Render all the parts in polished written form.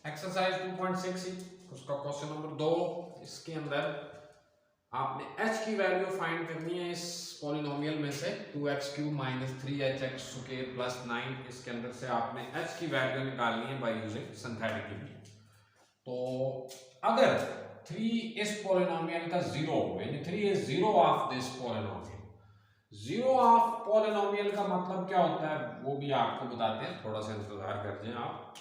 Exercise 2.6 उसका question number 2। इसके अंदर आपने h की वैल्यू फाइंड करनी है इस पॉलिनोमियल में से 2x³ minus 3hx square plus 9। इसके अंदर से आपने h की वैल्यू निकालनी है बाय यूजिंग सिंथेटिक यूनिट। तो अगर 3 इस पॉलिनोमियल का जीरो हो, यानी 3 is zero of this polynomial. Zero of polynomial का मतलब क्या होता है वो भी आपको बताते हैं, थोड़ा सा इंतजार कर जाएं आप।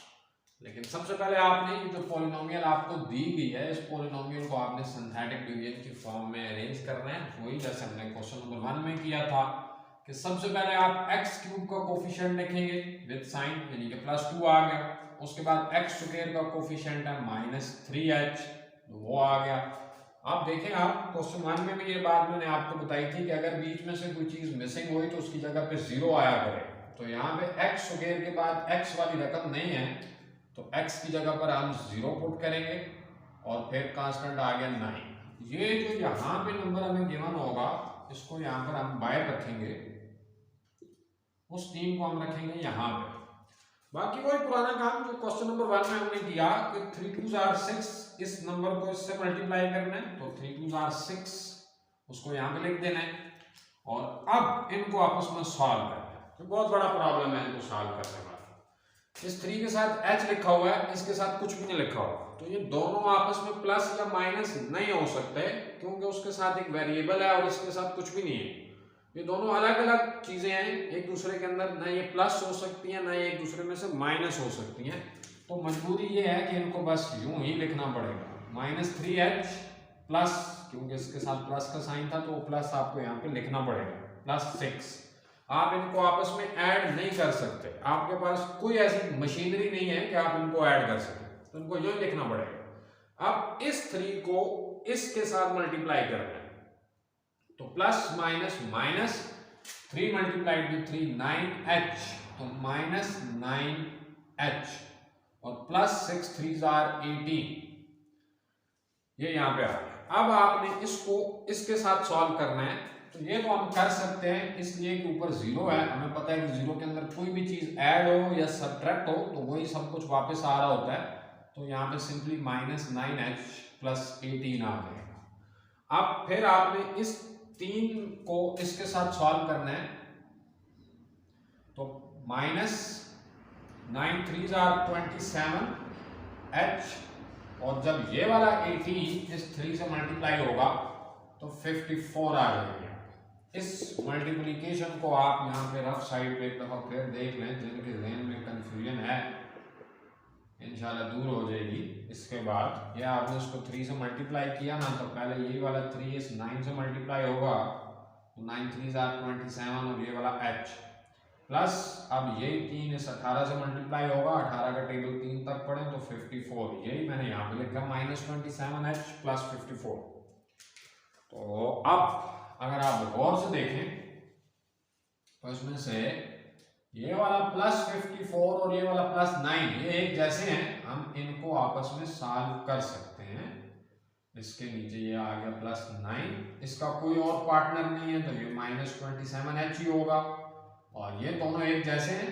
लेकिन सबसे पहले आपने ये जो पॉलिनोमियल आपको दी गई है, इस पॉलिनोमियल को आपने सिंथेटिक डिवीजन की फॉर्म में अरेंज करना है। वही जैसे हमने क्वेश्चन नंबर 1 में किया था कि सबसे पहले आप x³ का कोफिशिएंट लिखेंगे विद साइन, यानी कि +2 आ गया। उसके बाद x स्क्वायर का कोफिशिएंट है -3h, वो आ गया। आप देखें, आप क्वेश्चन 1 में भी ये बात मैंने आपको बताई थी कि अगर बीच में से कोई चीज मिसिंग हुई तो उसकी जगह पे 0 आया करे। तो यहाँ पे x स्क्वायर के बाद x वाली रकम नहीं है, तो x की जगह पर हम 0 पुट करेंगे और फिर कांस्टेंट आ गया 9। ये जो यहाँ पे नंबर हमें गिवन होगा, इसको यहाँ पर हम बाय रखेंगे, उस 3 को हम रखेंगे यहाँ पे। बाकी वही पुराना काम जो क्वेश्चन नंबर 1 में हमने किया कि 3 2 आर 6, इस नंबर को इससे मल्टीप्लाई करना है, तो 3 2 आर 6 उसको यहाँ पे लिख देना है। और अब इनको आपस में सॉल्व करना है। तो बहुत बड़ा प्रॉब्लम है इनको सॉल्व करने वाला। इस 3 के साथ h लिखा हुआ है, इसके साथ कुछ भी नहीं लिखा हुआ, तो ये दोनों आपस में प्लस या माइनस नहीं हो सकते, क्योंकि उसके साथ एक वेरिएबल है और इसके साथ कुछ भी नहीं है। ये दोनों अलग अलग चीजें हैं एक दूसरे के अंदर, ना ये प्लस हो सकती है ना ये एक दूसरे में से माइनस हो सकती हैं। तो मजबूरी ये है कि इनको बस यूं ही लिखना पड़ेगा, -3h प्लस, क्योंकि इसके साथ प्लस का साइन था तो वो प्लस आपको यहाँ पे लिखना पड़ेगा, +6। आप इनको आपस में ऐड नहीं कर सकते, आपके पास कोई ऐसी मशीनरी नहीं है कि आप इनको ऐड कर सकें, तो इनको यूं लिखना पड़ेगा। अब इस 3 को इसके साथ मल्टीप्लाई करना है, तो plus minus minus 3 multiplied with 3 9h, तो -9h और +6 3 आर 18, ये यहां पे आ गया। अब आपने इसको इसके साथ सॉल्व करना है, तो ये तो हम कर सकते हैं इसलिए कि ऊपर 0 है, हमें पता है कि 0 के अंदर कोई भी चीज ऐड हो या सब्ट्रैक्ट हो तो वही सब कुछ वापस आ रहा होता है। तो यहाँ पे सिंपली -9h + 18 आ जाएगा। अब फिर आपने इस 3 को इसके साथ सॉल्व करना है, तो -9 3 आर 27h, और जब ये वाला 18 इस 3 से मल्टीप्लाई होगा तो 54 आ जाएगा। इस मल्टीप्लिकेशन को आप यहाँ पे रफ साइड पे एक दफा फिर देख लें, जिनके ज़हन में कंफ्यूजन है इंशाल्लाह दूर हो जाएगी। इसके बाद ये आपने इसको 3 से मल्टीप्लाई किया ना, तो पहले ये वाला 3 इस 9 से मल्टीप्लाई होगा, तो 9 3 आर 27 और ये वाला h प्लस, अब यही 3 इस 18 से मल्टीप्लाई होगा, 18 का टेबल 3 तक पढ़े तो 54, यही मैंने यहाँ पे लिखा -27h + 54। तो अब अगर आप गौर से देखें तो इसमें से ये वाला +54 और ये वाला +9 ये एक जैसे हैं, हम इनको आपस में सॉल्व कर सकते हैं। इसके नीचे ये आ गया +9, इसका कोई और पार्टनर नहीं है तो ये -27h ही होगा, और ये दोनों एक जैसे हैं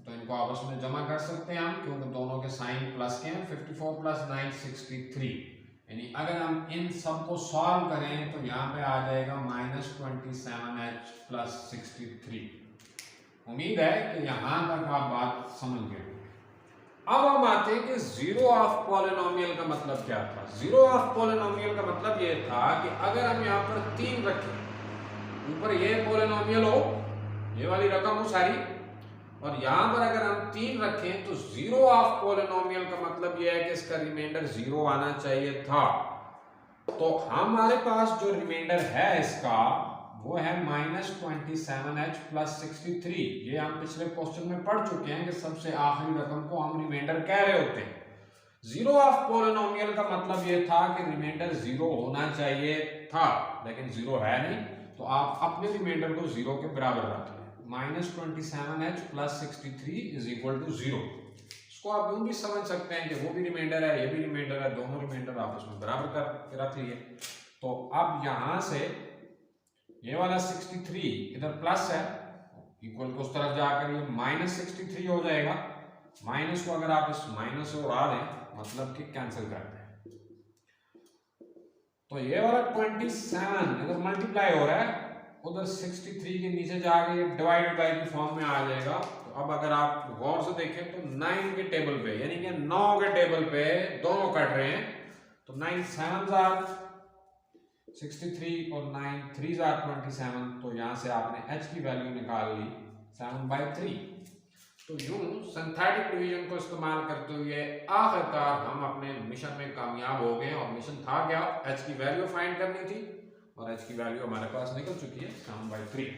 तो इनको आपस में जमा कर सकते हैं हम, क्योंकि दोनों के साइन प्लस के हैं। 54 + 9 63, यानी अगर हम इन सब को सॉल्व करें तो यहाँ पे आ जाएगा -27h + 63। उम्मीद है कि यहाँ तक आप बात समझ गए। अब हम आते हैं कि जीरो ऑफ पॉलिनोमियल का मतलब क्या था। जीरो ऑफ पॉलिनोमियल का मतलब ये था कि अगर हम यहाँ पर 3 रखें, ऊपर ये पॉलिनोमियल हो, ये वाली रकम हो सारी, और यहां पर अगर हम 3 रखें तो जीरो ऑफ पॉलिनोमियल का मतलब यह है कि इसका रिमाइंडर 0 आना चाहिए था। तो हमारे पास जो रिमाइंडर है इसका वो है -27h + 63। ये हम पिछले क्वेश्चन में पढ़ चुके हैं कि सबसे आखिरी रकम को हम रिमाइंडर कह रहे होते हैं। जीरो ऑफ पॉलिनोमियल का मतलब ये था कि रिमाइंडर 0 होना चाहिए था, लेकिन 0 है नहीं, तो आप अपने रिमाइंडर को 0 के बराबर रख लें। -27h + 63 = 0। इसको आप यूं भी समझ सकते हैं कि वो भी रिमाइंडर है, ये भी रिमाइंडर है, दोनों रिमाइंडर आपस में बराबर करके रख लिए। तो अब यहां से ये वाला 63 इधर प्लस है, इक्वल को उस तरफ जाकर ये -63 हो जाएगा, माइनस को अगर आप इस माइनस से उड़ा दें मतलब कि कैंसिल कर दें, तो ये वाला 27 इधर मल्टीप्लाई हो रहा है, उधर 63 के नीचे जाके ये डिवाइड बाय की फॉर्म में आ जाएगा। तो अब अगर आप गौर से देखें तो 9 के टेबल पे यानी कि 9 के टेबल पे दोनों कट रहे हैं, तो 9 7s आर 63 और 9 3s आर 27। तो यहां से आपने h की वैल्यू निकाल ली 7/3। तो यूं सिंथेटिक डिवीजन को इस्तेमाल करते हुए आखिरकार हम अपने मिशन में कामयाब हो गए। और मिशन था क्या, h की वैल्यू फाइंड करनी थी और h की वैल्यू हमारे पास निकल चुकी है 7/3।